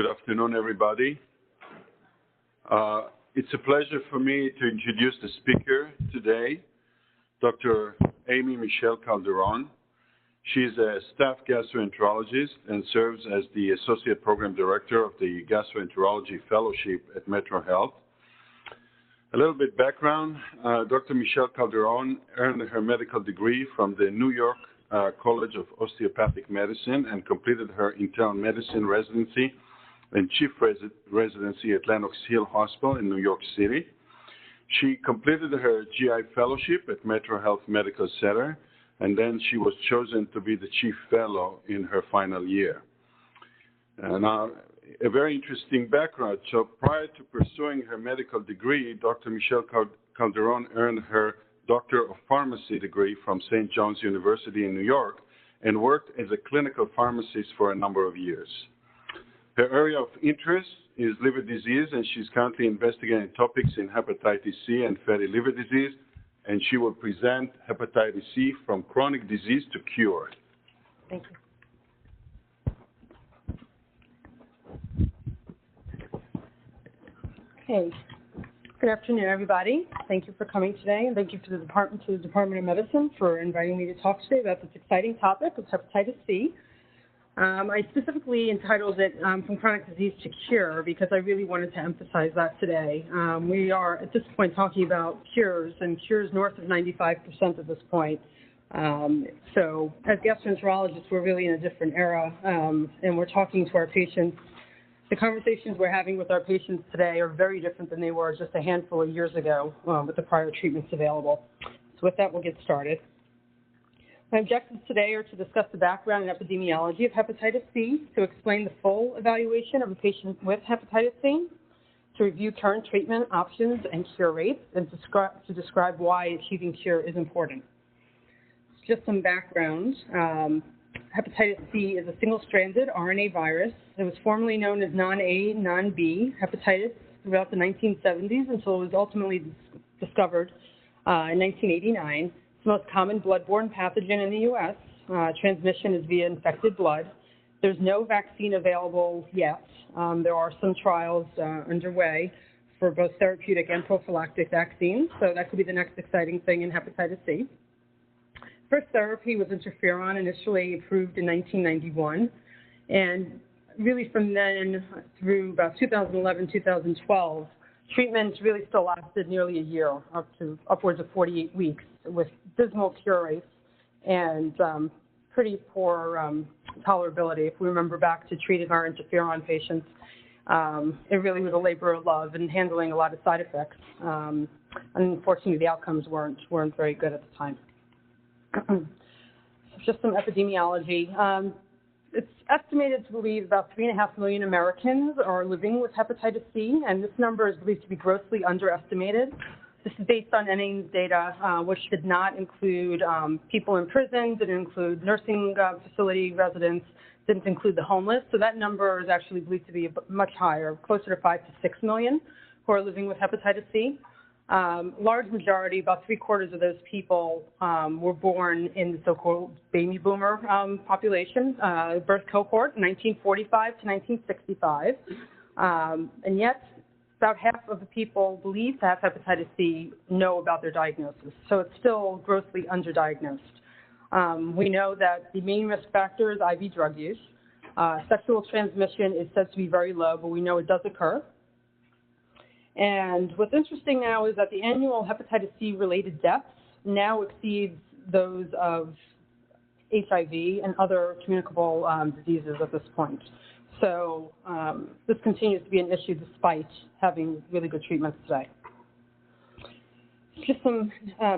Good afternoon, everybody. It's a pleasure for me to introduce the speaker today, Dr. Amy Michelle Calderon. She's a staff gastroenterologist and serves as the Associate Program Director of the Gastroenterology Fellowship at Metro Health. A little bit background, Dr. Michelle Calderon earned her medical degree from the New York College of Osteopathic Medicine and completed her internal medicine residency and chief residency at Lenox Hill Hospital in New York City. She completed her GI fellowship at Metro Health Medical Center, and then she was chosen to be the chief fellow in her final year. Now, a very interesting background. So prior to pursuing her medical degree, Dr. Michelle Calderon earned her Doctor of Pharmacy degree from St. John's University in New York and worked as a clinical pharmacist for a number of years. Her area of interest is liver disease, and she's currently investigating topics in hepatitis C and fatty liver disease, and she will present hepatitis C from chronic disease to cure. Thank you. Okay. Good afternoon, everybody. Thank you for coming today, and thank you to the Department of Medicine for inviting me to talk today about this exciting topic of hepatitis C. I specifically entitled it From Chronic Disease to Cure because I really wanted to emphasize that today. We are, at this point, talking about cures, and cures north of 95% at this point. So as gastroenterologists, we're really in a different era, and we're talking to our patients. The conversations we're having with our patients today are very different than they were just a handful of years ago with the prior treatments available. So with that, we'll get started. My objectives today are to discuss the background and epidemiology of hepatitis C, to explain the full evaluation of a patient with hepatitis C, to review current treatment options and cure rates, and to describe why achieving cure is important. Just some background. Hepatitis C is a single-stranded RNA virus. It was formerly known as non-A, non-B hepatitis throughout the 1970s until it was ultimately discovered in 1989. It's the most common blood-borne pathogen in the U.S. Transmission is via infected blood. There's no vaccine available yet. There are some trials underway for both therapeutic and prophylactic vaccines, so that could be the next exciting thing in hepatitis C. First therapy was interferon, initially approved in 1991, and really from then through about 2011, 2012, treatments really still lasted nearly a year, up to upwards of 48 weeks, with dismal cure rates and pretty poor tolerability. If we remember back to treating our interferon patients, it really was a labor of love and handling a lot of side effects. Unfortunately, the outcomes weren't very good at the time. Just some epidemiology. It's estimated to believe about 3.5 million Americans are living with hepatitis C, and this number is believed to be grossly underestimated. This is based on NA's data, which did not include people in prison, didn't include nursing facility residents, didn't include the homeless. So that number is actually believed to be much higher, closer to 5 to 6 million who are living with hepatitis C. Large majority, about 3/4 of those people were born in the so-called baby boomer population, birth cohort, 1945 to 1965. And yet, about half of the people believed to have hepatitis C know about their diagnosis. So it's still grossly underdiagnosed. We know that the main risk factor is IV drug use. Sexual transmission is said to be very low, but we know it does occur. And what's interesting now is that the annual hepatitis C-related deaths now exceeds those of HIV and other communicable diseases at this point. So this continues to be an issue despite having really good treatments today. Just some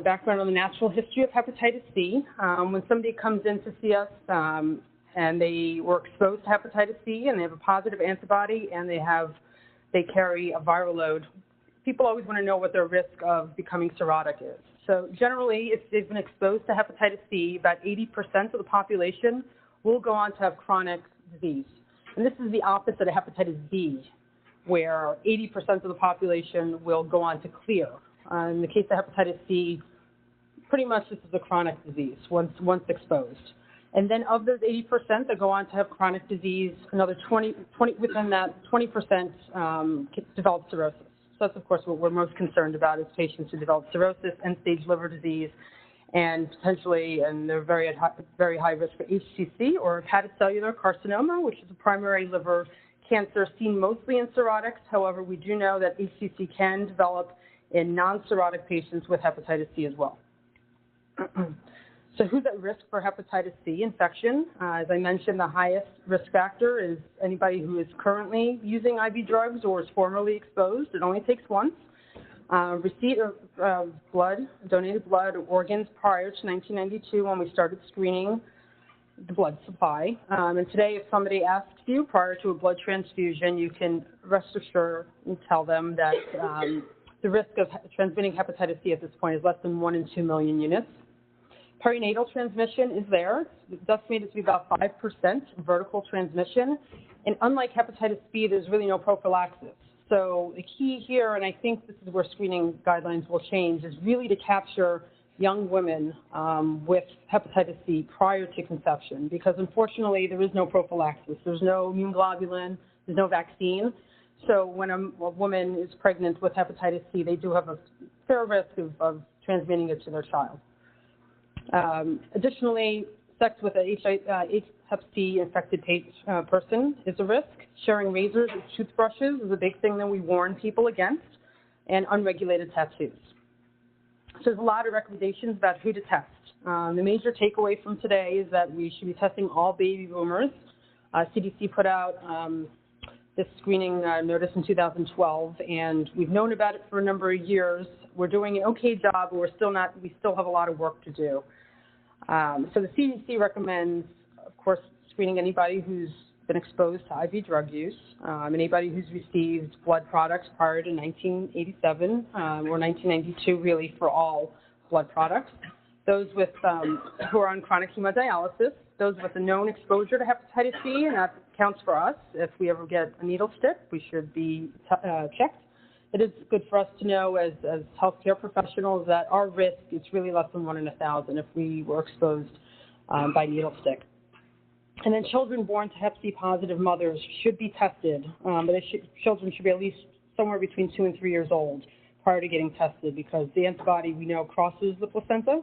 background on the natural history of hepatitis C. When somebody comes in to see us and they were exposed to hepatitis C and they have a positive antibody and they carry a viral load, people always want to know what their risk of becoming cirrhotic is. So generally, if they've been exposed to hepatitis C, about 80% of the population will go on to have chronic disease. And this is the opposite of hepatitis B, where 80% of the population will go on to clear. In the case of hepatitis C, pretty much this is a chronic disease once exposed. And then of those 80% that go on to have chronic disease, another 20 within that 20% develop cirrhosis. So that's, of course, what we're most concerned about is patients who develop cirrhosis, end-stage liver disease, and potentially, and they're very high risk for HCC or hepatocellular carcinoma, which is a primary liver cancer seen mostly in cirrhotics. However, we do know that HCC can develop in non-cirrhotic patients with hepatitis C as well. So who's at risk for hepatitis C infection? As I mentioned, the highest risk factor is anybody who is currently using IV drugs or is formerly exposed. It only takes once. Receipt of blood, donated blood, or organs prior to 1992 when we started screening the blood supply. And today, if somebody asks you prior to a blood transfusion, you can rest assured and tell them that the risk of transmitting hepatitis C at this point is less than 1 in 2 million units. Perinatal transmission is there. It's estimated to be about 5% vertical transmission. And unlike hepatitis B, there's really no prophylaxis. So the key here, and I think this is where screening guidelines will change, is really to capture young women with hepatitis C prior to conception, because unfortunately there is no prophylaxis. There's no immune globulin, there's no vaccine. So when a woman is pregnant with hepatitis C, they do have a fair risk of transmitting it to their child. Additionally, sex with a Hep C infected person is a risk. Sharing razors and toothbrushes is a big thing that we warn people against, and unregulated tattoos. So there's a lot of recommendations about who to test. The major takeaway from today is that we should be testing all baby boomers. CDC put out this screening notice in 2012, and we've known about it for a number of years. We're doing an okay job, but we still have a lot of work to do. So the CDC recommends, of course, screening anybody who's been exposed to IV drug use, anybody who's received blood products prior to 1987 or 1992, really, for all blood products. Those with who are on chronic hemodialysis, those with a known exposure to hepatitis C, and that counts for us. If we ever get a needle stick, we should be checked. It is good for us to know as healthcare professionals that our risk is really less than 1 in 1,000 if we were exposed by needle stick. And then children born to Hep C positive mothers should be tested, but children should be at least somewhere between 2 and 3 years old prior to getting tested, because the antibody we know crosses the placenta.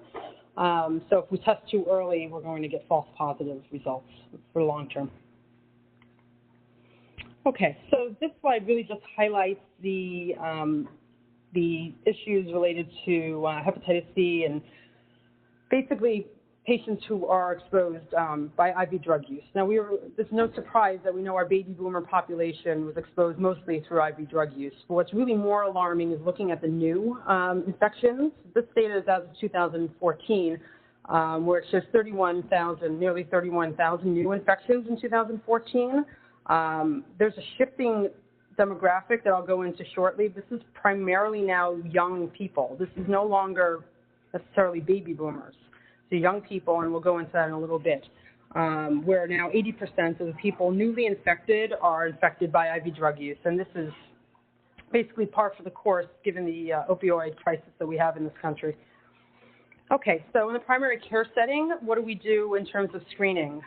So if we test too early, we're going to get false positive results for long term. Okay, so this slide really just highlights the issues related to hepatitis C and basically patients who are exposed by IV drug use. Now, there's no surprise that we know our baby boomer population was exposed mostly through IV drug use. But what's really more alarming is looking at the new infections. This data is as of 2014, where it shows nearly 31,000 new infections in 2014. There's a shifting demographic that I'll go into shortly. This is primarily now young people. This is no longer necessarily baby boomers. So young people, and we'll go into that in a little bit, where now 80% of the people newly infected are infected by IV drug use. And this is basically par for the course given the opioid crisis that we have in this country. Okay, so in the primary care setting, what do we do in terms of screening?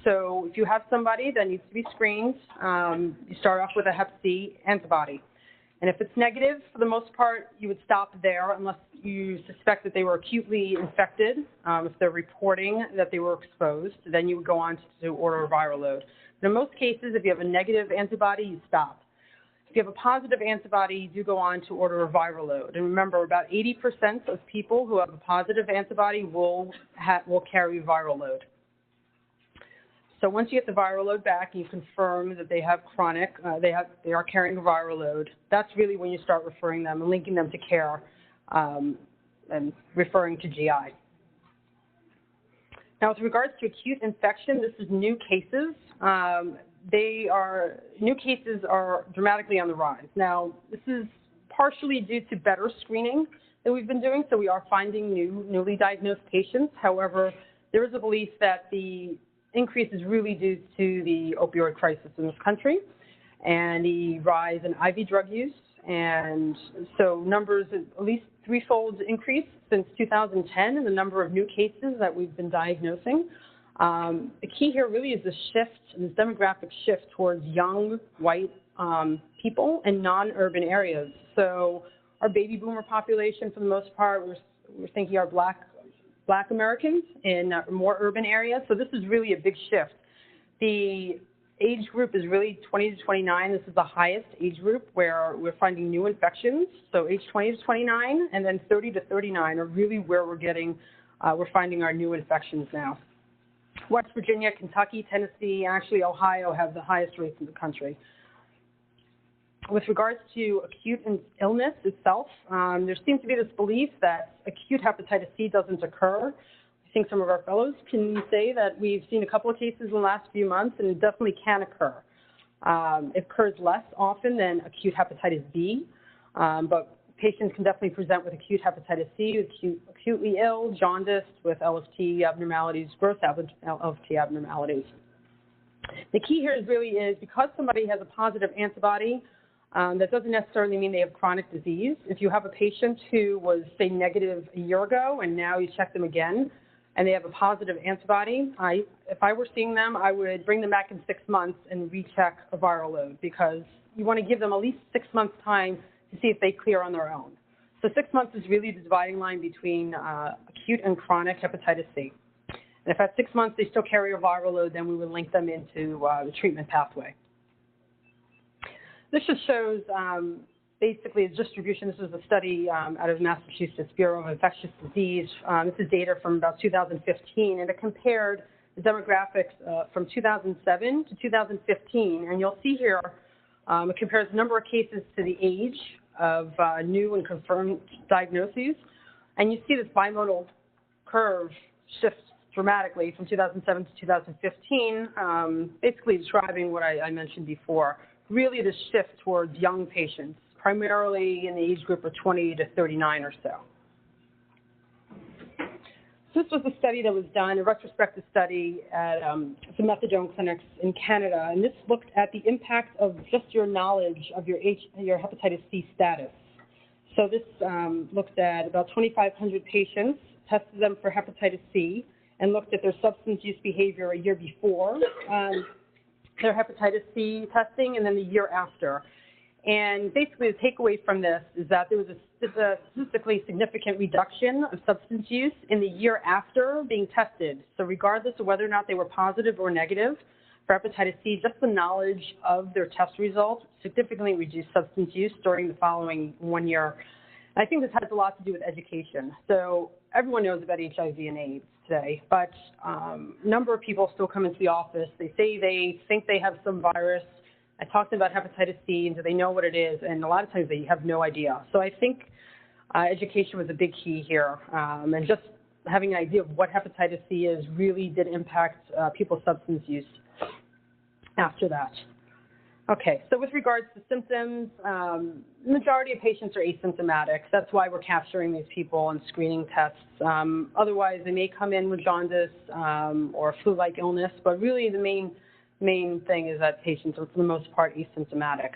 So if you have somebody that needs to be screened, you start off with a Hep C antibody. And if it's negative, for the most part, you would stop there unless you suspect that they were acutely infected. If they're reporting that they were exposed, then you would go on to order a viral load. But in most cases, if you have a negative antibody, you stop. If you have a positive antibody, you do go on to order a viral load. And remember, about 80% of people who have a positive antibody will carry a viral load. So once you get the viral load back and you confirm that they have chronic, they are carrying a viral load, that's really when you start referring them and linking them to care and referring to GI. Now, with regards to acute infection, this is new cases. New cases are dramatically on the rise. Now, this is partially due to better screening that we've been doing, so we are finding newly diagnosed patients. However, there is a belief that the increase is really due to the opioid crisis in this country and the rise in IV drug use. And so numbers, at least threefold increase since 2010 in the number of new cases that we've been diagnosing. The key here really is the shift, this demographic shift towards young white people in non-urban areas. So our baby boomer population, for the most part, we're thinking our black Americans in more urban areas. So this is really a big shift. The age group is really 20 to 29. This is the highest age group where we're finding new infections. So age 20 to 29, and then 30 to 39 are really where we're finding our new infections now. West Virginia, Kentucky, Tennessee, actually Ohio have the highest rates in the country. With regards to acute illness itself, there seems to be this belief that acute hepatitis C doesn't occur. I think some of our fellows can say that we've seen a couple of cases in the last few months, and it definitely can occur. It occurs less often than acute hepatitis B, but patients can definitely present with acute hepatitis C, acutely ill, jaundiced, with LFT abnormalities, gross LFT abnormalities. The key here really is because somebody has a positive antibody, that doesn't necessarily mean they have chronic disease. If you have a patient who was, say, negative a year ago and now you check them again and they have a positive antibody, if I were seeing them, I would bring them back in 6 months and recheck a viral load, because you want to give them at least 6 months time to see if they clear on their own. So 6 months is really the dividing line between acute and chronic hepatitis C. And if at 6 months they still carry a viral load, then we would link them into the treatment pathway. This just shows basically its distribution. This is a study out of Massachusetts Bureau of Infectious Disease. This is data from about 2015, and it compared the demographics from 2007 to 2015. And you'll see here, it compares the number of cases to the age of new and confirmed diagnoses. And you see this bimodal curve shift dramatically from 2007 to 2015, basically describing what I mentioned before. Really the shift towards young patients, primarily in the age group of 20 to 39 or so. This was a study that was done, a retrospective study at some methadone clinics in Canada, and this looked at the impact of just your knowledge of your hepatitis C status. So this looked at about 2,500 patients, tested them for hepatitis C, and looked at their substance use behavior a year before their hepatitis C testing and then the year after. And basically the takeaway from this is that there was a statistically significant reduction of substance use in the year after being tested. So regardless of whether or not they were positive or negative for hepatitis C, just the knowledge of their test results significantly reduced substance use during the following 1 year. And I think this has a lot to do with education. So everyone knows about HIV and AIDS today, but a number of people still come into the office. They say they think they have some virus. I talked about hepatitis C, and do they know what it is? And a lot of times they have no idea. So I think education was a big key here, and just having an idea of what hepatitis C is really did impact people's substance use after that. Okay, so with regards to symptoms, the majority of patients are asymptomatic. That's why we're capturing these people on screening tests. Otherwise, they may come in with jaundice or flu-like illness, but really the main thing is that patients are, for the most part, asymptomatic.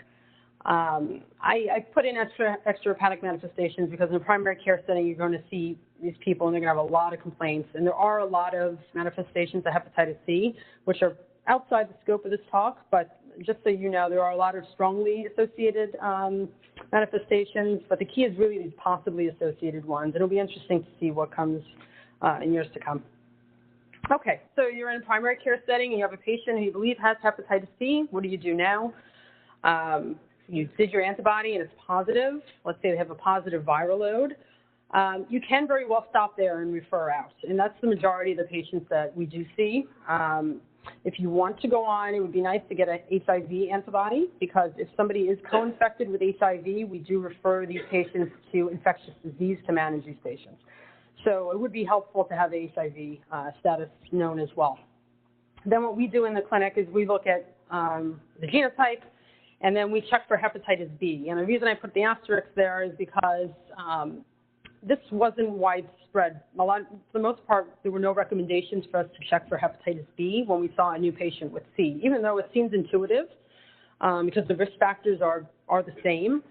I put in extrahepatic manifestations because in a primary care setting, you're going to see these people and they're going to have a lot of complaints. And there are a lot of manifestations of hepatitis C, which are outside the scope of this talk, but just so you know, there are a lot of strongly associated manifestations, but the key is really these possibly associated ones. It'll be interesting to see what comes in years to come. Okay, so you're in a primary care setting and you have a patient who you believe has hepatitis C. What do you do now? You did your antibody and it's positive. Let's say they have a positive viral load. You can very well stop there and refer out, and that's the majority of the patients that we do see. If you want to go on, it would be nice to get an HIV antibody, because if somebody is co-infected with HIV, we do refer these patients to infectious disease to manage these patients. So it would be helpful to have the HIV status known as well. Then what we do in the clinic is we look at the genotype, and then we check for hepatitis B. And the reason I put the asterisk there is because this wasn't widespread. For the most part, there were no recommendations for us to check for hepatitis B when we saw a new patient with C, even though it seems intuitive because the risk factors are the same.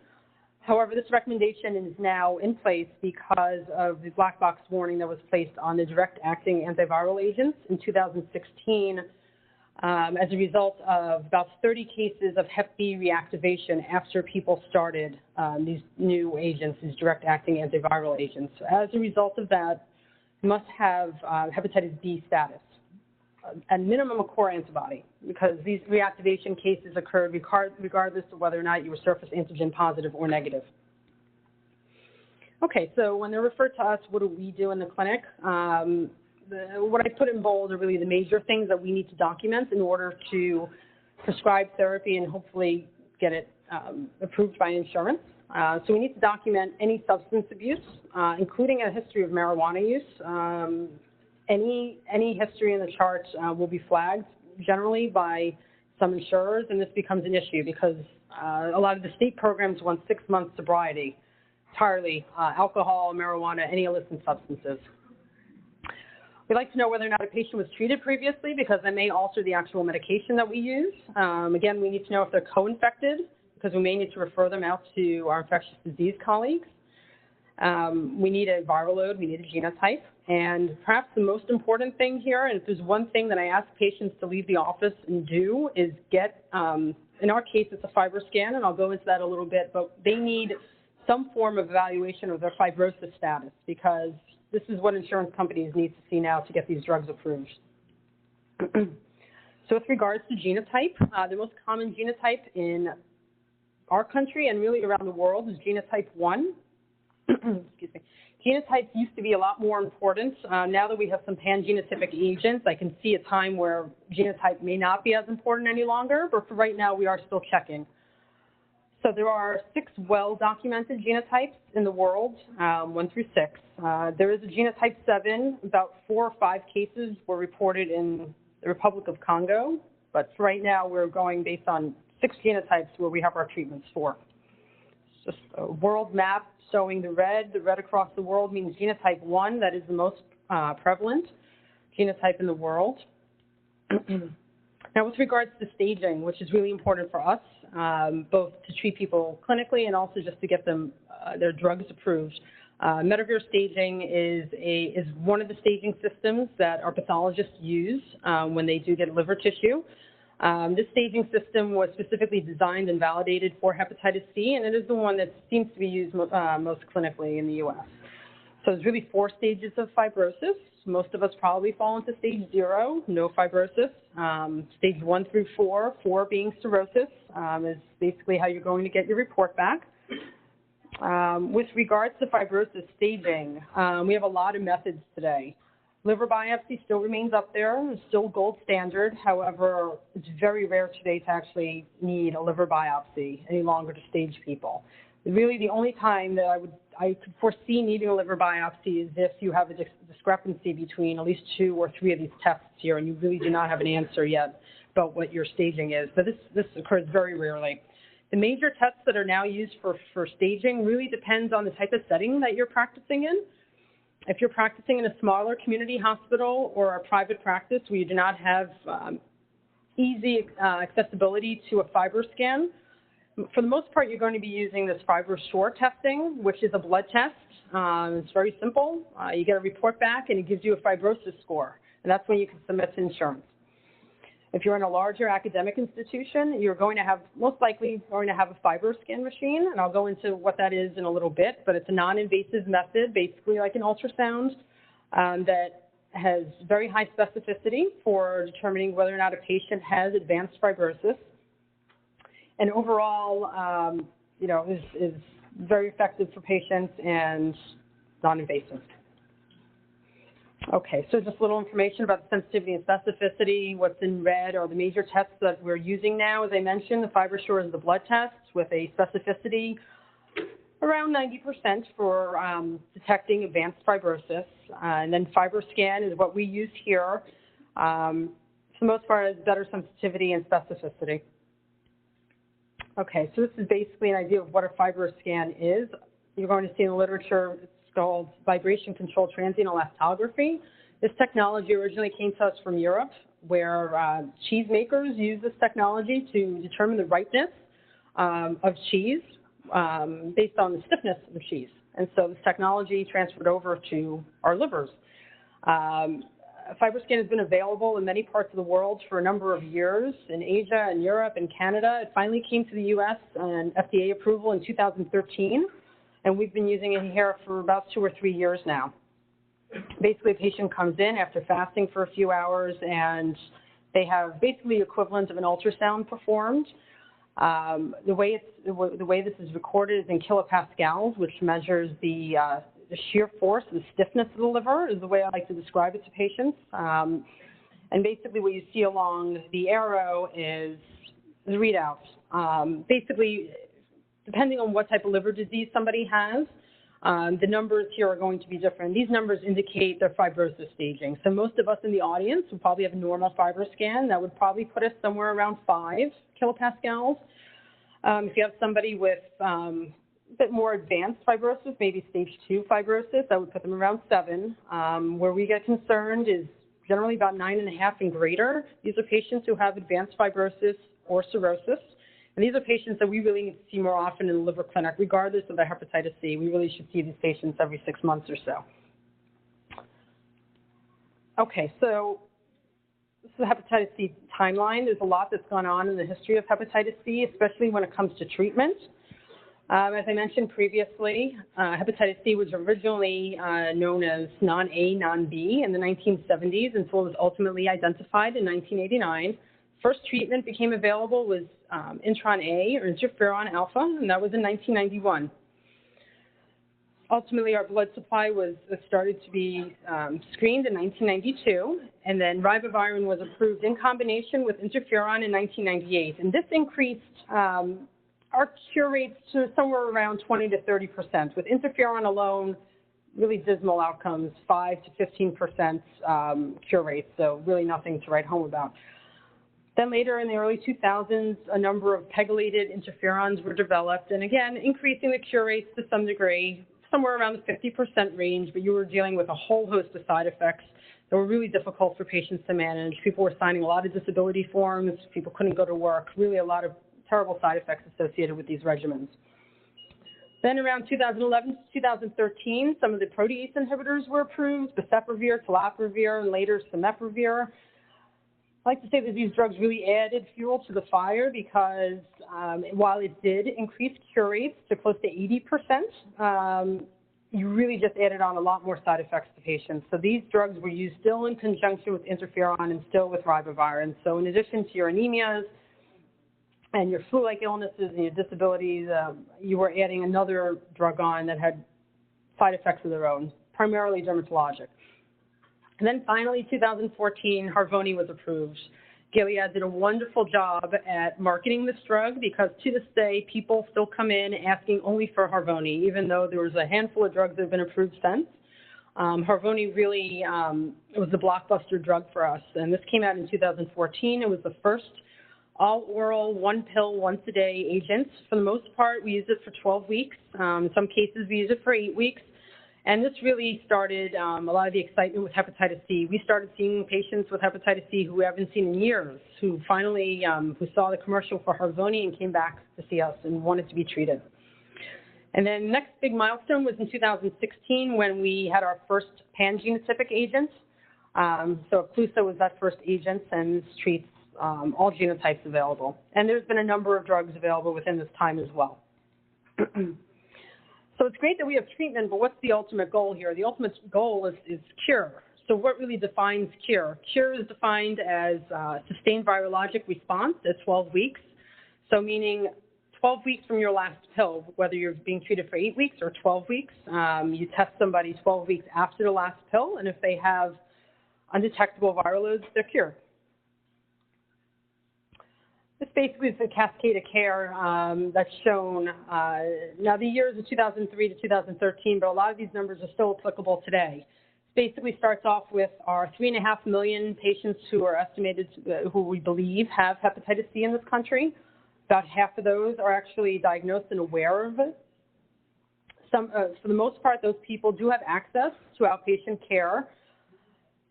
However, this recommendation is now in place because of the black box warning that was placed on the direct-acting antiviral agents in 2016 as a result of about 30 cases of Hep B reactivation after people started these new agents, these direct-acting antiviral agents. As a result of that, you must have hepatitis B status, at minimum a core antibody, because these reactivation cases occurred regardless of whether or not you were surface antigen positive or negative. Okay, so when they're referred to us, what do we do in the clinic? What I put in bold are really the major things that we need to document in order to prescribe therapy and hopefully get it approved by insurance. So we need to document any substance abuse, including a history of marijuana use. Any history in the chart will be flagged generally by some insurers, and this becomes an issue because a lot of the state programs want 6 months sobriety, entirely alcohol, marijuana, any illicit substances. We'd like to know whether or not a patient was treated previously because that may alter the actual medication that we use. Again, we need to know if they're co-infected because we may need to refer them out to our infectious disease colleagues. We need a viral load, we need a genotype, and perhaps the most important thing here, and if there's one thing that I ask patients to leave the office and do, is get, in our case it's a FibroScan, and I'll go into that a little bit, but they need some form of evaluation of their fibrosis status because this is what insurance companies need to see now to get these drugs approved. So with regards to genotype, the most common genotype in our country and really around the world is genotype 1. Excuse me. Genotypes used to be a lot more important. Now that we have some pan-genotypic agents, I can see a time where genotype may not be as important any longer, but for right now we are still checking. So there are 6 well-documented genotypes in the world, 1 through 6. There is a genotype 7. About 4 or 5 cases were reported in the Republic of Congo, but for right now we're going based on 6 genotypes where we have our treatments for. It's just a world map showing the red across the world means genotype 1, that is the most prevalent genotype in the world. Now with regards to staging, which is really important for us, both to treat people clinically and also just to get them their drugs approved. Medivir staging is one of the staging systems that our pathologists use when they do get liver tissue. This staging system was specifically designed and validated for hepatitis C, and it is the one that seems to be used most clinically in the U.S. So there's really 4 stages of fibrosis. Most of us probably fall into stage 0, no fibrosis. Stage 1 through 4, 4 being cirrhosis, is basically how you're going to get your report back. With regards to fibrosis staging, we have a lot of methods today. Liver biopsy still remains up there, it's still gold standard. However, it's very rare today to actually need a liver biopsy any longer to stage people. Really, the only time that I could foresee needing a liver biopsy is if you have a discrepancy between at least 2 or 3 of these tests here, and you really do not have an answer yet about what your staging is. But this occurs very rarely. The major tests that are now used for staging really depends on the type of setting that you're practicing in. If you're practicing in a smaller community hospital or a private practice where you do not have easy accessibility to a FibroScan, for the most part, you're going to be using this FibroSure testing, which is a blood test. It's very simple. You get a report back, and it gives you a fibrosis score, and that's when you can submit to insurance. If you're in a larger academic institution, you're going to have, most likely, going to have a FibroScan machine, and I'll go into what that is in a little bit, but it's a non-invasive method, basically like an ultrasound, that has very high specificity for determining whether or not a patient has advanced fibrosis. And overall, is very effective for patients and non-invasive. Okay, so just a little information about the sensitivity and specificity. What's in red are the major tests that we're using now. As I mentioned, the FibroSure is the blood test with a specificity around 90% for detecting advanced fibrosis. And then FibroScan is what we use here. For the most part, it's better sensitivity and specificity. Okay, so this is basically an idea of what a FibroScan is. You're going to see in the literature, it's called vibration-controlled transient elastography. This technology originally came to us from Europe, where cheese makers use this technology to determine the ripeness of cheese. based on the stiffness of the cheese. And so this technology transferred over to our livers. FibroScan has been available in many parts of the world for a number of years, in Asia and Europe and Canada. It finally came to the U.S. and FDA approval in 2013, and we've been using it here for about 2 or 3 years now. Basically, a patient comes in after fasting for a few hours, and they have basically the equivalent of an ultrasound performed. The way this is recorded is in kilopascals, which measures the shear force, the stiffness of the liver, is the way I like to describe it to patients. And basically what you see along the arrow is the readouts. Basically, depending on what type of liver disease somebody has, the numbers here are going to be different. These numbers indicate their fibrosis staging. So most of us in the audience will probably have a normal FibroScan. That would probably put us somewhere around 5 kilopascals. If you have somebody with a bit more advanced fibrosis, maybe stage 2 fibrosis, that would put them around 7. Where we get concerned is generally about 9.5 and greater. These are patients who have advanced fibrosis or cirrhosis. And these are patients that we really need to see more often in the liver clinic, regardless of their hepatitis C. We really should see these patients every 6 months or so. Okay, so this is the hepatitis C timeline. There's a lot that's gone on in the history of hepatitis C, especially when it comes to treatment. As I mentioned previously, hepatitis C was originally known as non-A, non-B in the 1970s until it was ultimately identified in 1989. First treatment became available was intron A, or interferon alpha, and that was in 1991. Ultimately, our blood supply was started to be screened in 1992, and then ribavirin was approved in combination with interferon in 1998. And this increased our cure rates to somewhere around 20 to 30%. With interferon alone, really dismal outcomes, 5 to 15% cure rates, so really nothing to write home about. Then later in the early 2000s, a number of pegylated interferons were developed, and again, increasing the cure rates to some degree, somewhere around the 50% range, but you were dealing with a whole host of side effects that were really difficult for patients to manage. People were signing a lot of disability forms, people couldn't go to work, really a lot of terrible side effects associated with these regimens. Then around 2011 to 2013, some of the protease inhibitors were approved, boceprevir, telaprevir, and later simepravir. I like to say that these drugs really added fuel to the fire because while it did increase cure rates to close to 80%, you really just added on a lot more side effects to patients. So these drugs were used still in conjunction with interferon and still with ribavirin. So in addition to your anemias and your flu-like illnesses and your disabilities, you were adding another drug on that had side effects of their own, primarily dermatologic. And then finally, 2014, Harvoni was approved. Gilead did a wonderful job at marketing this drug because to this day, people still come in asking only for Harvoni, even though there was a handful of drugs that have been approved since. Harvoni really was the blockbuster drug for us. And this came out in 2014. It was the first all-oral, one pill, once-a-day agent. For the most part, we used it for 12 weeks. In some cases, we used it for 8 weeks. And this really started a lot of the excitement with hepatitis C. We started seeing patients with hepatitis C who we haven't seen in years, who finally who saw the commercial for Harvoni and came back to see us and wanted to be treated. And then the next big milestone was in 2016 when we had our first pan-genotypic agent. So Epclusa was that first agent, and this treats all genotypes available. And there's been a number of drugs available within this time as well. So it's great that we have treatment, but what's the ultimate goal here? The ultimate goal is cure. So what really defines cure? Cure is defined as sustained virologic response at 12 weeks. So meaning 12 weeks from your last pill, whether you're being treated for 8 weeks or 12 weeks, you test somebody 12 weeks after the last pill, and if they have undetectable viral loads, they're cured. This basically is the cascade of care that's shown. Now, the years of 2003 to 2013, but a lot of these numbers are still applicable today. It basically starts off with our 3.5 million patients who are estimated, who we believe have hepatitis C in this country. About half of those are actually diagnosed and aware of it. For the most part, those people do have access to outpatient care.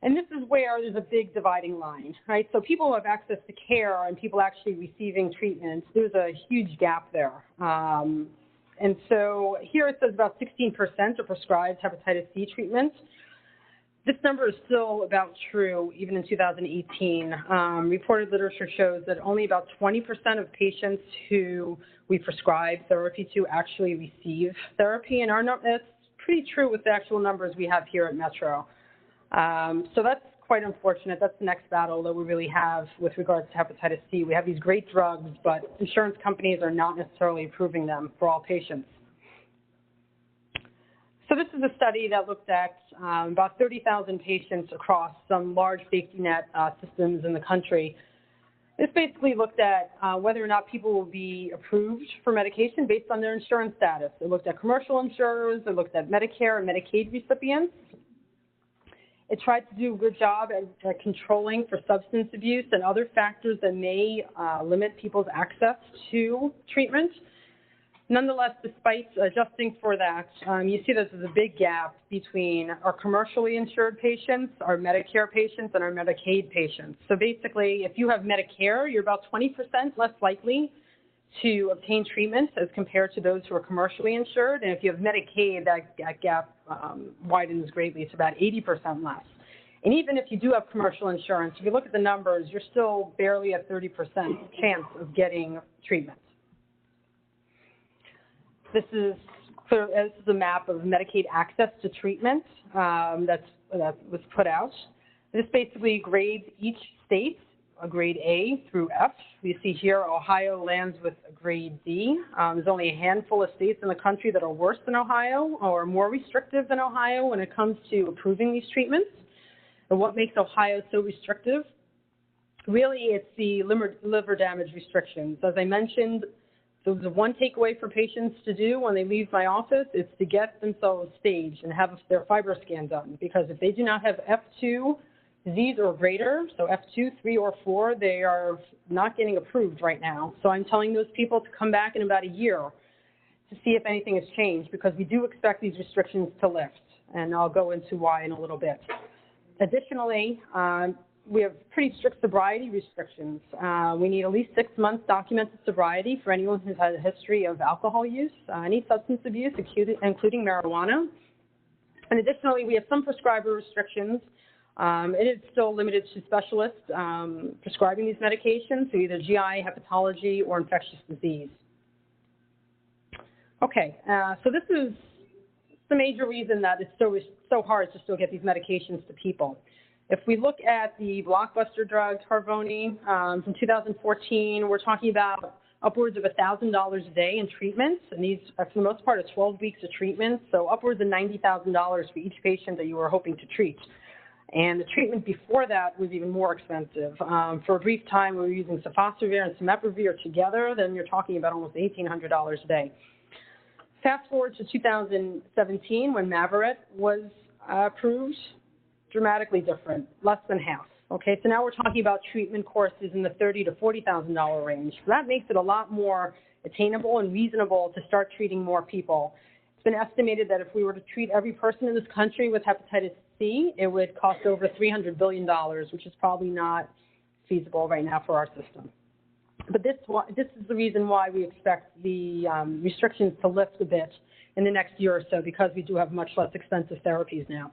And this is where there's a big dividing line, right? So people who have access to care and people actually receiving treatment, there's a huge gap there. And so here it says about 16% are prescribed hepatitis C treatment. This number is still about true even in 2018. Reported literature shows that only about 20% of patients who we prescribe therapy to actually receive therapy, and that's pretty true with the actual numbers we have here at Metro. So that's quite unfortunate. That's the next battle that we really have with regards to hepatitis C. We have these great drugs, but insurance companies are not necessarily approving them for all patients. So this is a study that looked at about 30,000 patients across some large safety net systems in the country. This basically looked at whether or not people will be approved for medication based on their insurance status. It looked at commercial insurers, it looked at Medicare and Medicaid recipients. It tried to do a good job at controlling for substance abuse and other factors that may limit people's access to treatment. Nonetheless, despite adjusting for that, you see there's a big gap between our commercially insured patients, our Medicare patients, and our Medicaid patients. So basically, if you have Medicare, you're about 20% less likely to obtain treatment as compared to those who are commercially insured. And if you have Medicaid, that gap widens greatly. It's about 80% less. And even if you do have commercial insurance, if you look at the numbers, you're still barely at 30% chance of getting treatment. This is a map of Medicaid access to treatment that was put out. This basically grades each state, a grade A through F. We see here Ohio lands with a grade D. There's only a handful of states in the country that are worse than Ohio or more restrictive than Ohio when it comes to approving these treatments. And what makes Ohio so restrictive? Really, it's the liver damage restrictions. As I mentioned, so the one takeaway for patients to do when they leave my office is to get themselves staged and have their fiber scan done, because if they do not have F2 disease or greater, so F2, 3, or 4, they are not getting approved right now. So I'm telling those people to come back in about a year to see if anything has changed, because we do expect these restrictions to lift, and I'll go into why in a little bit. Additionally, we have pretty strict sobriety restrictions. We need at least 6 months documented sobriety for anyone who's had a history of alcohol use, any substance abuse, including marijuana. And additionally, we have some prescriber restrictions. It is still limited to specialists prescribing these medications, so either GI, hepatology, or infectious disease. Okay, so this is the major reason that it's so hard to still get these medications to people. If we look at the blockbuster drug, Harvoni, from 2014, we're talking about upwards of $1,000 a day in treatments, and these, for the most part, are 12 weeks of treatment, so upwards of $90,000 for each patient that you were hoping to treat. And the treatment before that was even more expensive. For a brief time, we were using sofosbuvir and cimeprevir together, then you're talking about almost $1,800 a day. Fast forward to 2017, when Mavorite was approved, dramatically different, less than half. Okay, so now we're talking about treatment courses in the $30,000 to $40,000 range. So that makes it a lot more attainable and reasonable to start treating more people. It's been estimated that if we were to treat every person in this country with hepatitis C, it would cost over $300 billion, which is probably not feasible right now for our system. But this is the reason why we expect the restrictions to lift a bit in the next year or so, because we do have much less expensive therapies now.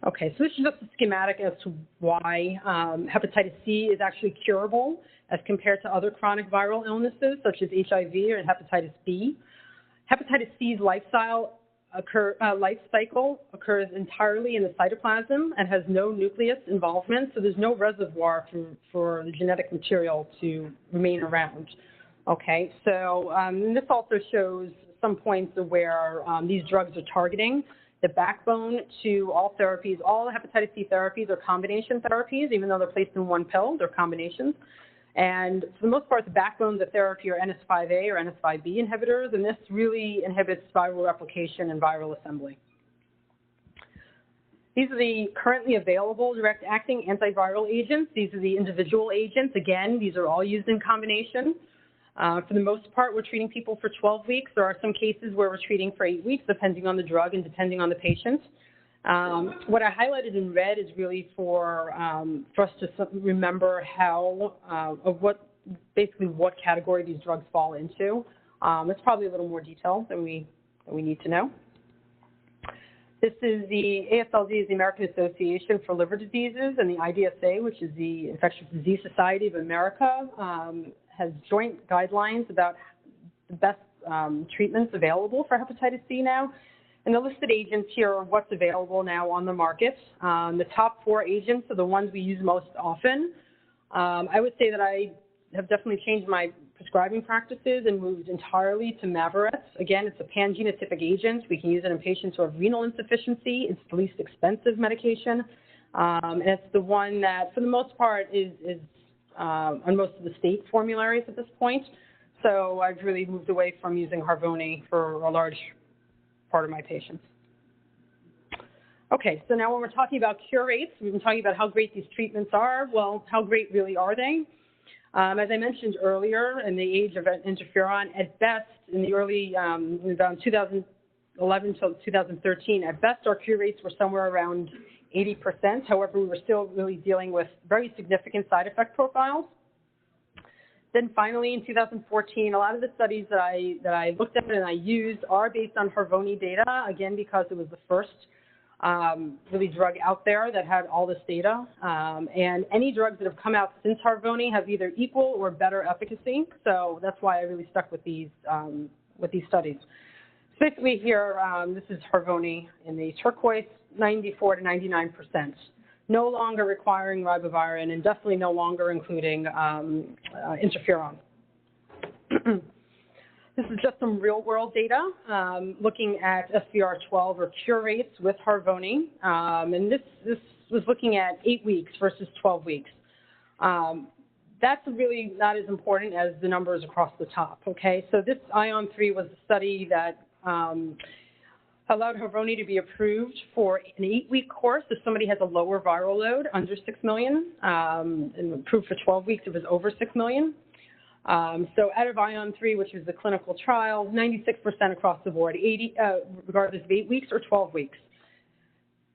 Okay, so this is just a schematic as to why hepatitis C is actually curable as compared to other chronic viral illnesses such as HIV and hepatitis B. Hepatitis C's life cycle occurs entirely in the cytoplasm and has no nucleus involvement, so there's no reservoir for the genetic material to remain around. Okay, so this also shows some points of where these drugs are targeting. The backbone to all therapies, all hepatitis C therapies are combination therapies, even though they're placed in one pill, they're combinations. And for the most part, the backbones of therapy are NS5A or NS5B inhibitors, and this really inhibits viral replication and viral assembly. These are the currently available direct-acting antiviral agents. These are the individual agents. Again, these are all used in combination. For the most part, we're treating people for 12 weeks. There are some cases where we're treating for 8 weeks, depending on the drug and depending on the patient. What I highlighted in red is really for us to remember how, what category these drugs fall into. It's probably a little more detail than we need to know. This is the ASLD, is the American Association for Liver Diseases, and the IDSA, which is the Infectious Disease Society of America, has joint guidelines about the best treatments available for hepatitis C now. And the listed agents here are what's available now on the market. The top 4 agents are the ones we use most often. I would say that I have definitely changed my prescribing practices and moved entirely to Mavorix. Again, it's a pan-genotypic agent. We can use it in patients who have renal insufficiency. It's the least expensive medication. And it's the one that, for the most part, is on most of the state formularies at this point. So I've really moved away from using Harvoni for a large part of my patients. Okay, so now when we're talking about cure rates, we've been talking about how great these treatments are. Well, how great really are they? As I mentioned earlier, in the age of interferon, at best, in the early, around 2011 to 2013, at best our cure rates were somewhere around 80%. However, we were still really dealing with very significant side effect profiles. Then finally, in 2014, a lot of the studies that I looked at and I used are based on Harvoni data, again, because it was the first really drug out there that had all this data. And any drugs that have come out since Harvoni have either equal or better efficacy. So that's why I really stuck with these studies. So basically here, this is Harvoni in the turquoise, 94 to 99%. No longer requiring ribavirin and definitely no longer including interferon. This is just some real-world data looking at SVR12 or cure rates with Harvoni. And this was looking at 8 weeks versus 12 weeks. That's really not as important as the numbers across the top, okay? So this ION3 was a study that allowed Harvoni to be approved for an 8-week course if somebody has a lower viral load, under 6 million, and approved for 12 weeks, it was over 6 million. So out of ION3, which was the clinical trial, 96% across the board, regardless of 8 weeks or 12 weeks.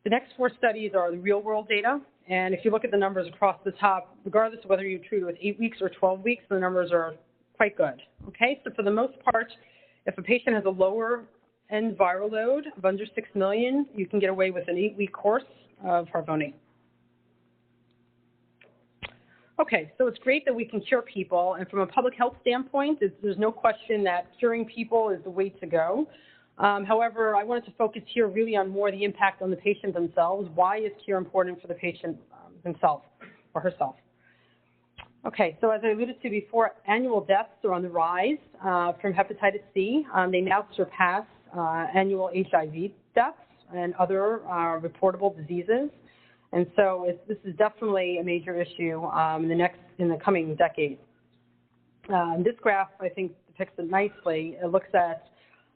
The next 4 studies are the real-world data, and if you look at the numbers across the top, regardless of whether you treat it with 8 weeks or 12 weeks, the numbers are quite good. Okay, so for the most part, if a patient has a lower end viral load of under 6 million, you can get away with an 8-week course of Harvoni. Okay, so it's great that we can cure people, and from a public health standpoint, there's no question that curing people is the way to go. However, I wanted to focus here really on more the impact on the patient themselves. Why is cure important for the patient himself or herself? Okay, so as I alluded to before, annual deaths are on the rise from hepatitis C. They now surpass annual HIV deaths and other reportable diseases. And so this is definitely a major issue in the coming decade. This graph, I think, depicts it nicely. It looks at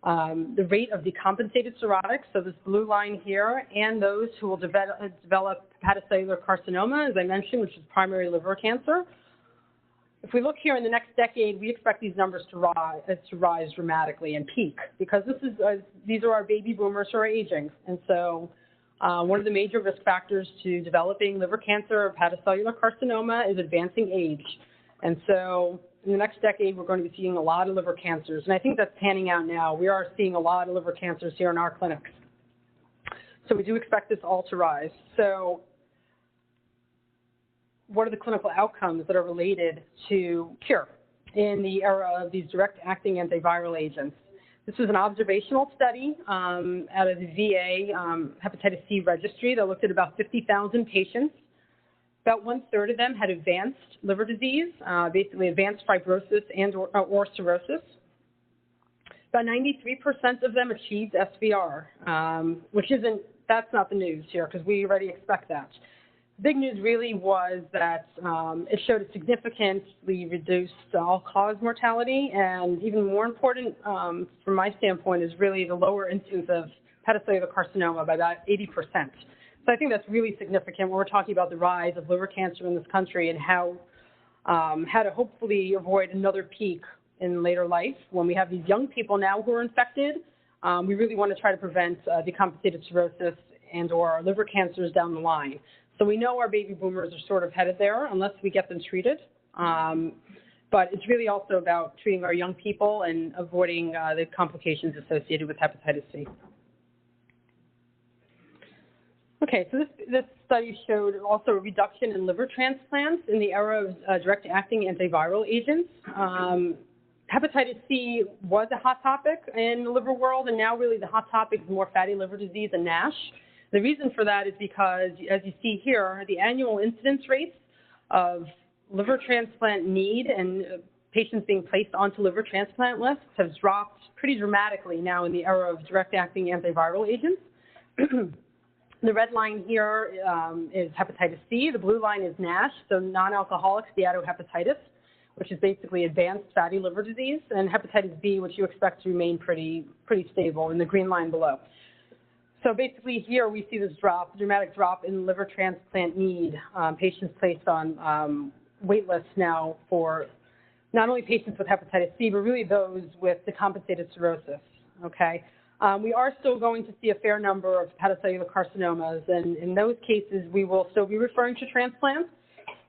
the rate of decompensated cirrhotics, so this blue line here, and those who will develop hepatocellular carcinoma, as I mentioned, which is primary liver cancer. If we look here in the next decade, we expect these numbers to rise dramatically and peak, because these are our baby boomers who are aging. And so one of the major risk factors to developing liver cancer or hepatocellular carcinoma is advancing age. And so in the next decade, we're going to be seeing a lot of liver cancers. And I think that's panning out now. We are seeing a lot of liver cancers here in our clinics. So we do expect this all to rise. So what are the clinical outcomes that are related to cure in the era of these direct-acting antiviral agents? This was an observational study out of the VA hepatitis C registry that looked at about 50,000 patients. About 1/3 of them had advanced liver disease, basically advanced fibrosis and or cirrhosis. About 93% of them achieved SVR, that's not the news here because we already expect that. Big news really was that it showed a significantly reduced all-cause mortality, and even more important from my standpoint is really the lower incidence of hepatocellular carcinoma by about 80%. So I think that's really significant when we're talking about the rise of liver cancer in this country and how to hopefully avoid another peak in later life. When we have these young people now who are infected, we really want to try to prevent decompensated cirrhosis and or liver cancers down the line. So we know our baby boomers are sort of headed there unless we get them treated. But it's really also about treating our young people and avoiding the complications associated with hepatitis C. Okay, so this study showed also a reduction in liver transplants in the era of direct-acting antiviral agents. Hepatitis C was a hot topic in the liver world, and now really the hot topic is more fatty liver disease and NASH. The reason for that is because, as you see here, the annual incidence rates of liver transplant need and patients being placed onto liver transplant lists have dropped pretty dramatically now in the era of direct-acting antiviral agents. The red line here is hepatitis C. The blue line is NASH, so non-alcoholic steatohepatitis, which is basically advanced fatty liver disease, and hepatitis B, which you expect to remain pretty stable in the green line below. So basically here we see this dramatic drop in liver transplant need. Patients placed on wait lists now for not only patients with hepatitis C, but really those with decompensated cirrhosis, okay? We are still going to see a fair number of hepatocellular carcinomas, and in those cases, we will still be referring to transplants.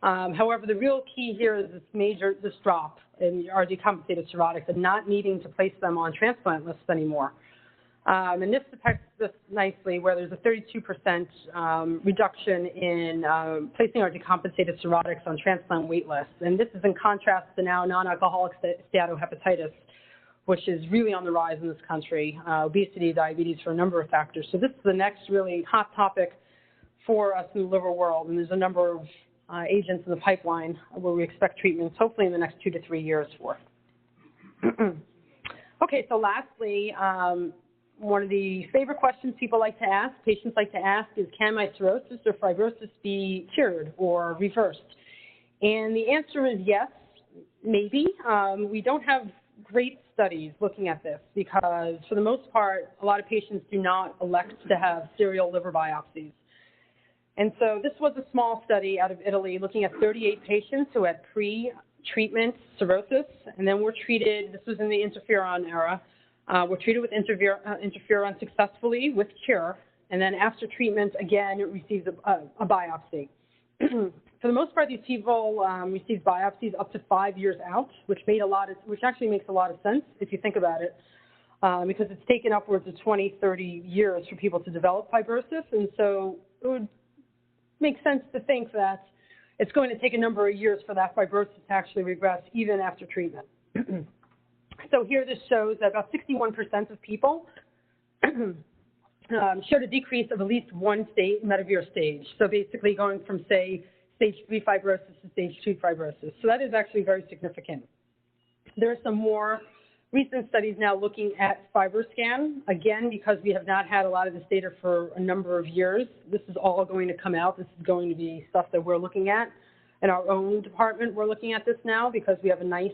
However, the real key here is this drop in our decompensated cirrhotics and not needing to place them on transplant lists anymore. And this depicts this nicely, where there's a 32% reduction in placing our decompensated cirrhotics on transplant wait lists. And this is in contrast to now non-alcoholic steatohepatitis, which is really on the rise in this country, obesity, diabetes, for a number of factors. So this is the next really hot topic for us in the liver world, and there's a number of agents in the pipeline where we expect treatments hopefully in the next 2 to 3 years for. Okay, so lastly, one of the favorite questions people like to ask, patients like to ask, is can my cirrhosis or fibrosis be cured or reversed? And the answer is yes, maybe. We don't have great studies looking at this because, for the most part, a lot of patients do not elect to have serial liver biopsies. And so this was a small study out of Italy looking at 38 patients who had pre-treatment cirrhosis, and then were treated, this was in the interferon era, were treated with interferon successfully with cure, and then after treatment, again, it receives a biopsy. For the most part, these people received biopsies up to 5 years out, which actually makes a lot of sense if you think about it, because it's taken upwards of 20, 30 years for people to develop fibrosis, and so it would make sense to think that it's going to take a number of years for that fibrosis to actually regress even after treatment. So here this shows that about 61% of people showed a decrease of at least one metavir stage. So basically going from, say, stage 3 fibrosis to stage 2 fibrosis. So that is actually very significant. There are some more recent studies now looking at FibroScan. Again, because we have not had a lot of this data for a number of years, this is all going to come out. This is going to be stuff that we're looking at. In our own department, we're looking at this now because we have a nice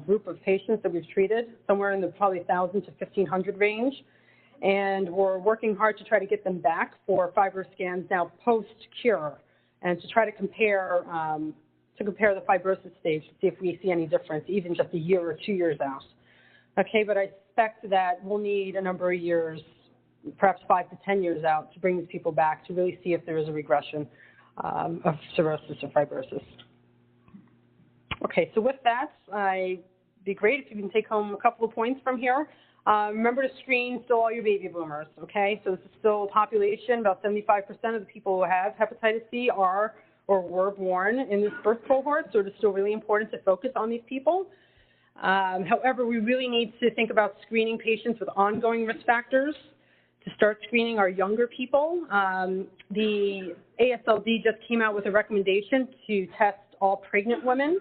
group of patients that we've treated, somewhere in the probably 1,000 to 1,500 range. And we're working hard to try to get them back for FibroScans now post-cure and to try to compare the fibrosis stage to see if we see any difference, even just a year or 2 years out. Okay, but I suspect that we'll need a number of years, perhaps 5 to 10 years out, to bring these people back to really see if there is a regression of cirrhosis or fibrosis. Okay, so with that, it'd be great if you can take home a couple of points from here. Remember to screen still all your baby boomers, okay? So this is still a population, about 75% of the people who have hepatitis C are or were born in this birth cohort, so it is still really important to focus on these people. However, we really need to think about screening patients with ongoing risk factors, to start screening our younger people. The ASLD just came out with a recommendation to test all pregnant women.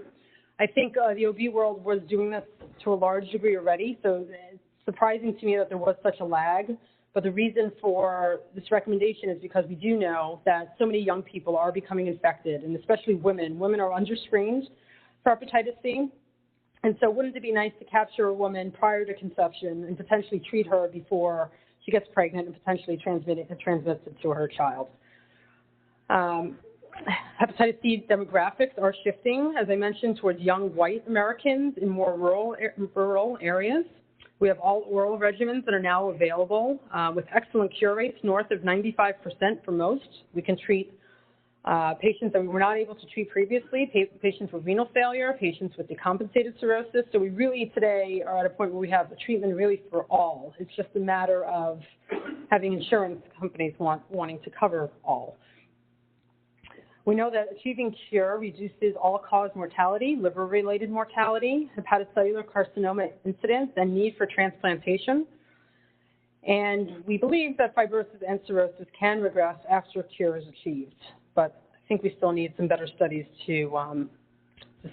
I think the OB world was doing this to a large degree already, so it's surprising to me that there was such a lag. But the reason for this recommendation is because we do know that so many young people are becoming infected, and especially women. Women are under-screened for hepatitis C. And so wouldn't it be nice to capture a woman prior to conception and potentially treat her before she gets pregnant and potentially transmits it to her child? Hepatitis C demographics are shifting, as I mentioned, towards young white Americans in more rural areas. We have all oral regimens that are now available with excellent cure rates north of 95% for most. We can treat patients that we were not able to treat previously, patients with renal failure, patients with decompensated cirrhosis. So we really today are at a point where we have a treatment really for all. It's just a matter of having insurance companies wanting to cover all. We know that achieving cure reduces all-cause mortality, liver-related mortality, hepatocellular carcinoma incidence, and need for transplantation. And we believe that fibrosis and cirrhosis can regress after cure is achieved, but I think we still need some better studies to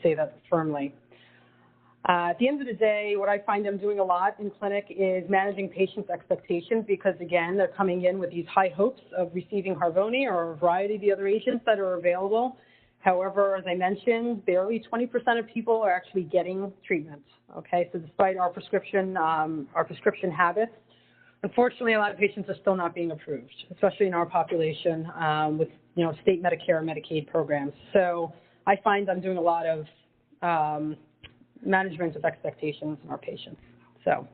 say that firmly. At the end of the day, what I find I'm doing a lot in clinic is managing patients' expectations because, again, they're coming in with these high hopes of receiving Harvoni or a variety of the other agents that are available. However, as I mentioned, barely 20% of people are actually getting treatment. Okay, so despite our prescription habits, unfortunately, a lot of patients are still not being approved, especially in our population with state Medicare and Medicaid programs. So I find I'm doing a lot of management of expectations in our patients. So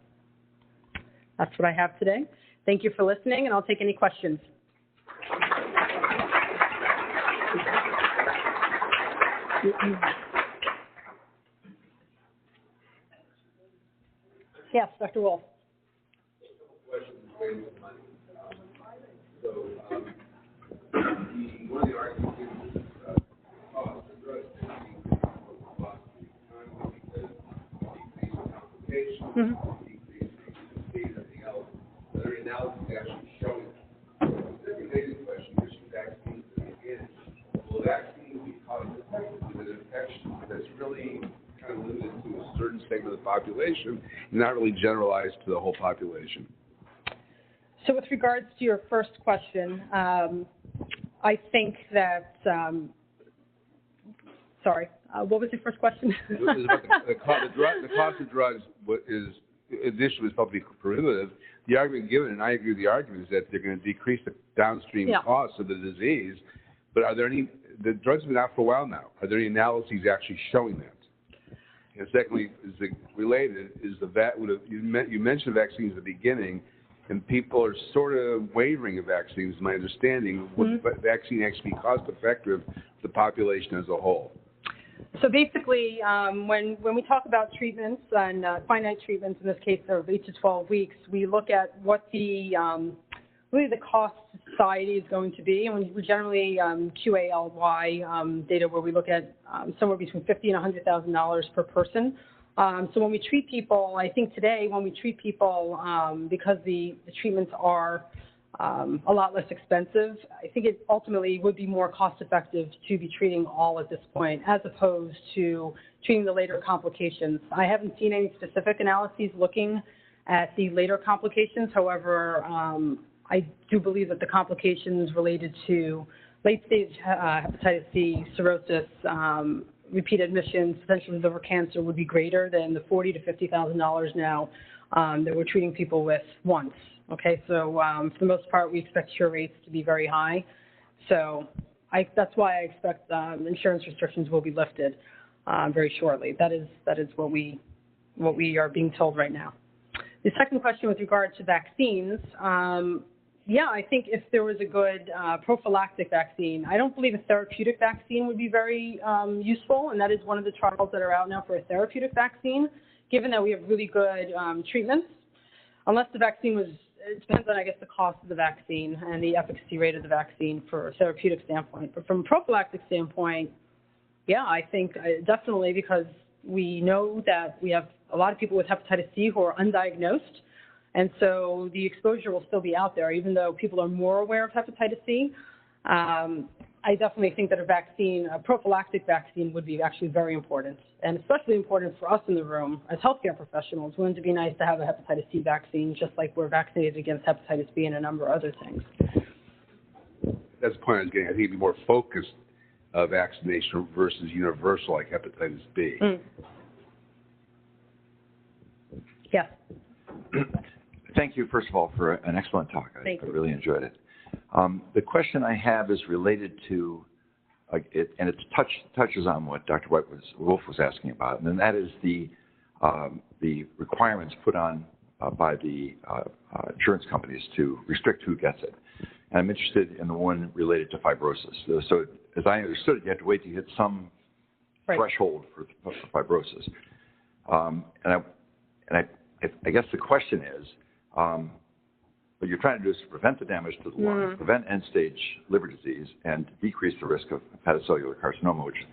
that's what I have today. Thank you for listening, and I'll take any questions. Yes, Dr. Wolf. One of the arguments is cost of drugs decrease complications, decrease speed, everything else. There are analyses actually showing that. The related question is vaccines at the beginning. Will vaccines be cost-effective with an infection that's really kind of limited to a certain segment of the population and not really generalized to the whole population? So with regards to your first question, I think that, what was your first question? It was about the cost of drugs initially was probably prohibitive. The argument given, and I agree with the argument, is that they're going to decrease the downstream costs of the disease. But are there any, the drugs have been out for a while now, are there any analyses actually showing that? And secondly, related, is you mentioned vaccines at the beginning, and people are sort of wavering of vaccines, my understanding. Would vaccine actually be cost effective for the population as a whole? So basically, when we talk about treatments and finite treatments, in this case of 8 to 12 weeks, we look at what the really the cost to society is going to be, and we generally QALY data where we look at somewhere between $50,000 and $100,000 per person. So when we treat people, I think today when we treat people, because the treatments are a lot less expensive, I think it ultimately would be more cost effective to be treating all at this point as opposed to treating the later complications. I haven't seen any specific analyses looking at the later complications. However, I do believe that the complications related to late-stage hepatitis C, cirrhosis, repeat admissions, potentially liver cancer would be greater than the $40,000 to $50,000 now that we're treating people with once. Okay, so for the most part, we expect cure rates to be very high. So that's why I expect insurance restrictions will be lifted very shortly. That is what we are being told right now. The second question with regard to vaccines, yeah, I think if there was a good prophylactic vaccine, I don't believe a therapeutic vaccine would be very useful, and that is one of the trials that are out now for a therapeutic vaccine, given that we have really good treatments. Unless the vaccine was, it depends on, I guess, the cost of the vaccine and the efficacy rate of the vaccine for a therapeutic standpoint. But from a prophylactic standpoint, yeah, I think definitely, because we know that we have a lot of people with hepatitis C who are undiagnosed. And so the exposure will still be out there, even though people are more aware of hepatitis C. I definitely think that a prophylactic vaccine would be actually very important, and especially important for us in the room as healthcare professionals. Wouldn't it be nice to have a hepatitis C vaccine, just like we're vaccinated against hepatitis B and a number of other things? That's the point I was getting. I think it'd be more focused vaccination versus universal like hepatitis B. Yes. Thank you, first of all, for an excellent talk. I really enjoyed it. The question I have is related to, and it touches on what Dr. Wolf was asking about, and that is the requirements put on by the insurance companies to restrict who gets it. and I'm interested in the one related to fibrosis. So as I understood it, you have to wait to hit some threshold for fibrosis. I guess the question is, what you're trying to do is to prevent the damage to the lung, prevent end-stage liver disease, and decrease the risk of hepatocellular carcinoma, which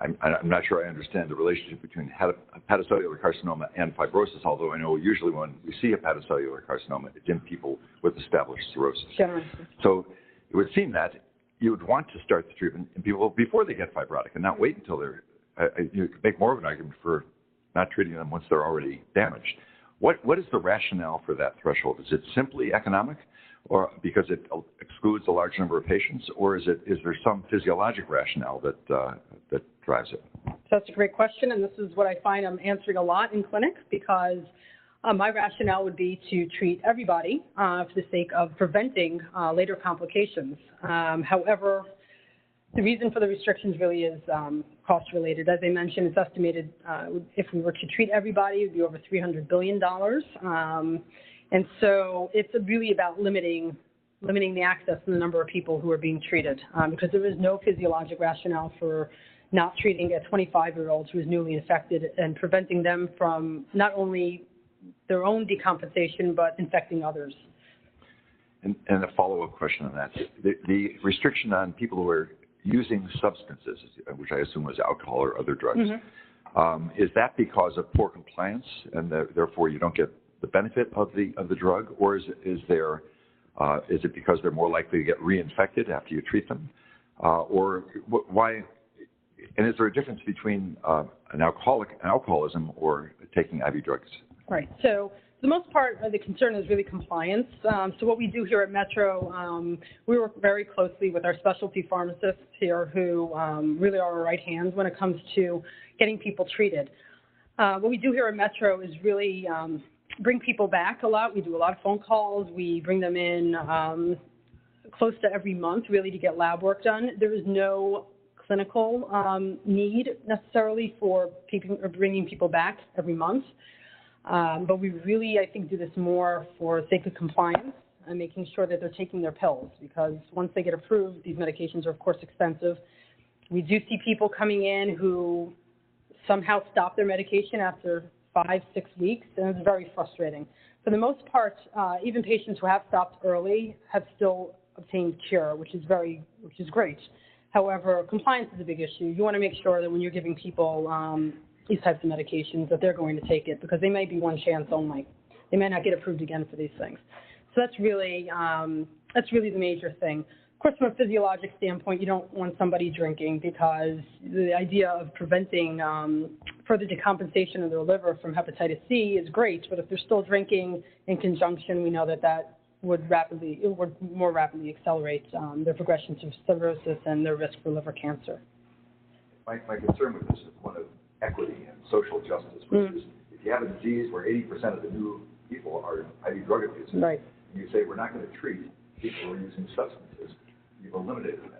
I'm not sure I understand the relationship between hepatocellular carcinoma and fibrosis, although I know usually when we see hepatocellular carcinoma, it's in people with established cirrhosis. Generally. So it would seem that you would want to start the treatment in people before they get fibrotic and not wait until they're, you could make more of an argument for not treating them once they're already damaged. What is the rationale for that threshold? Is it simply economic, or because it excludes a large number of patients, or is there some physiologic rationale that drives it? So that's a great question, and this is what I find I'm answering a lot in clinic, because my rationale would be to treat everybody for the sake of preventing later complications. However, the reason for the restrictions really is cost-related. As I mentioned, it's estimated if we were to treat everybody, it would be over $300 billion. And so it's really about limiting the access and the number of people who are being treated, because there is no physiologic rationale for not treating a 25-year-old who is newly infected and preventing them from not only their own decompensation, but infecting others. And a follow-up question on that. The restriction on people who are using substances, which I assume was alcohol or other drugs, is that because of poor compliance and therefore you don't get the benefit of the drug, or is it because they're more likely to get reinfected after you treat them, or why? And is there a difference between an alcoholism or taking IV drugs? Right. So for the most part, the concern is really compliance. So what we do here at Metro, we work very closely with our specialty pharmacists here who really are our right hands when it comes to getting people treated. What we do here at Metro is really bring people back a lot. We do a lot of phone calls. We bring them in close to every month really to get lab work done. There is no clinical need necessarily for bringing people back every month. But we really, I think, do this more for sake of compliance and making sure that they're taking their pills, because once they get approved, these medications are, of course, expensive. We do see people coming in who somehow stop their medication after 5-6 weeks, and it's very frustrating. For the most part, even patients who have stopped early have still obtained cure, which is great. However, compliance is a big issue. You want to make sure that when you're giving people these types of medications that they're going to take it, because they may be one chance only. They may not get approved again for these things. So that's really the major thing. Of course, from a physiologic standpoint, you don't want somebody drinking, because the idea of preventing further decompensation of their liver from hepatitis C is great, but if they're still drinking in conjunction, we know that would more rapidly accelerate their progression to cirrhosis and their risk for liver cancer. My concern with this is one of equity and social justice, which is if you have a disease where 80% of the new people are IV drug abusers, right, and you say we're not going to treat people who are using substances, you've eliminated them.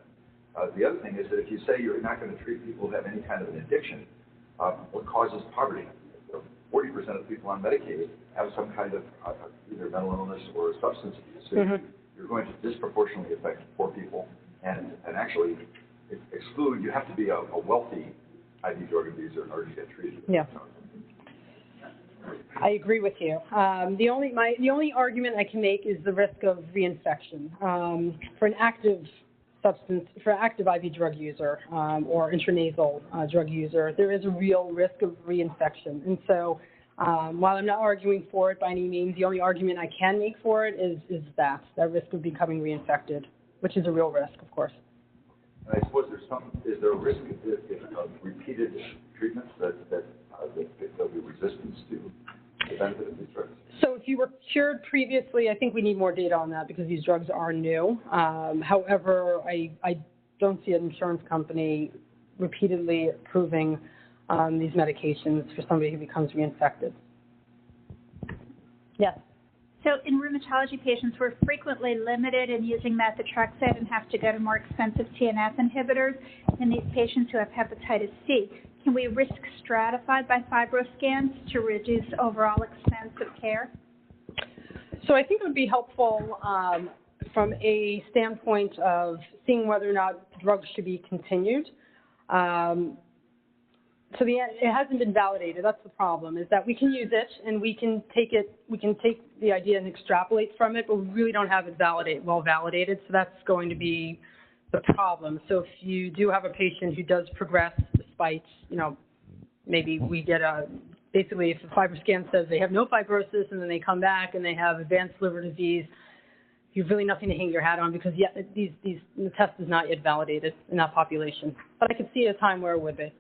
The other thing is that if you say you're not going to treat people who have any kind of an addiction, what causes poverty? 40% of the people on Medicaid have some kind of either mental illness or substance abuse. So you're going to disproportionately affect poor people, and actually exclude. You have to be a wealthy IV drug abuser in order to get treated. Yeah. I agree with you. The only argument I can make is the risk of reinfection. For an active substance, for an active IV drug user or intranasal drug user, there is a real risk of reinfection. And so while I'm not arguing for it by any means, the only argument I can make for it is that risk of becoming reinfected, which is a real risk, of course. And I suppose is there a risk of repeated treatments that there'll be resistance to the benefit of these drugs? So if you were cured previously, I think we need more data on that because these drugs are new. However, I don't see an insurance company repeatedly approving these medications for somebody who becomes reinfected. Yes. So in rheumatology patients, we're frequently limited in using methotrexate and have to go to more expensive TNF inhibitors. In these patients who have hepatitis C, can we risk stratify by fibroscans to reduce overall expense of care? So I think it would be helpful from a standpoint of seeing whether or not drugs should be continued. So it hasn't been validated. That's the problem, is that we can use it and we can take the idea and extrapolate from it, but we really don't have it well validated. So that's going to be the problem. So if you do have a patient who does progress despite, maybe we get basically if the FibroScan says they have no fibrosis and then they come back and they have advanced liver disease, you have really nothing to hang your hat on because the test is not yet validated in that population. But I could see a time where it would be.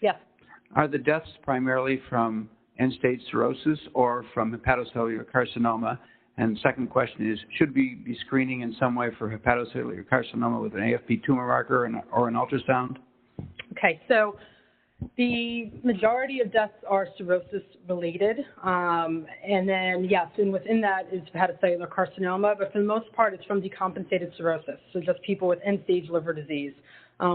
Yes. Are the deaths primarily from end-stage cirrhosis or from hepatocellular carcinoma? And the second question is, should we be screening in some way for hepatocellular carcinoma with an AFP tumor marker or an ultrasound? Okay, so the majority of deaths are cirrhosis related. And then, yes, and within that is hepatocellular carcinoma, but for the most part, it's from decompensated cirrhosis, so just people with end-stage liver disease.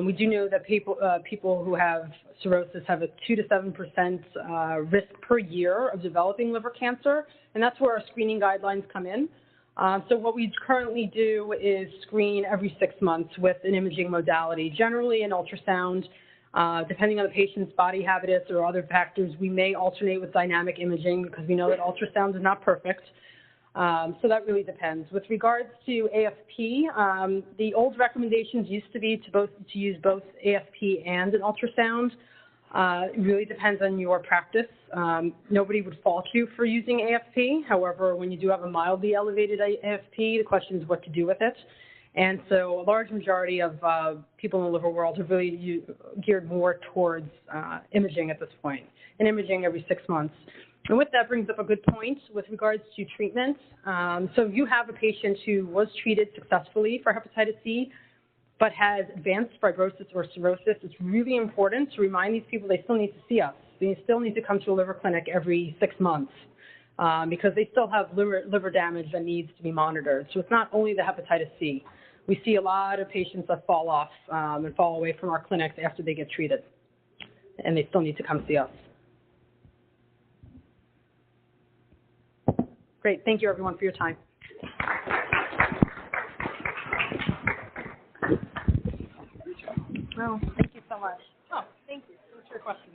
We do know that people who have cirrhosis have a 2 to 7% risk per year of developing liver cancer, and that's where our screening guidelines come in. So what we currently do is screen every 6 months with an imaging modality, generally an ultrasound. Depending on the patient's body habitus or other factors, we may alternate with dynamic imaging because we know that ultrasound is not perfect. So that really depends. With regards to AFP, the old recommendations used to be to use both AFP and an ultrasound. It really depends on your practice. Nobody would fault you for using AFP. However, when you do have a mildly elevated AFP, the question is what to do with it. And so a large majority of people in the liver world have really geared more towards imaging at this point, and imaging every 6 months. And with that brings up a good point with regards to treatment. So if you have a patient who was treated successfully for hepatitis C, but has advanced fibrosis or cirrhosis, it's really important to remind these people they still need to see us. They still need to come to a liver clinic every 6 months because they still have liver damage that needs to be monitored. So it's not only the hepatitis C. We see a lot of patients that fall off and fall away from our clinics after they get treated, and they still need to come see us. Great. Thank you, everyone, for your time. Well, thank you so much. Oh, thank you. What's your question?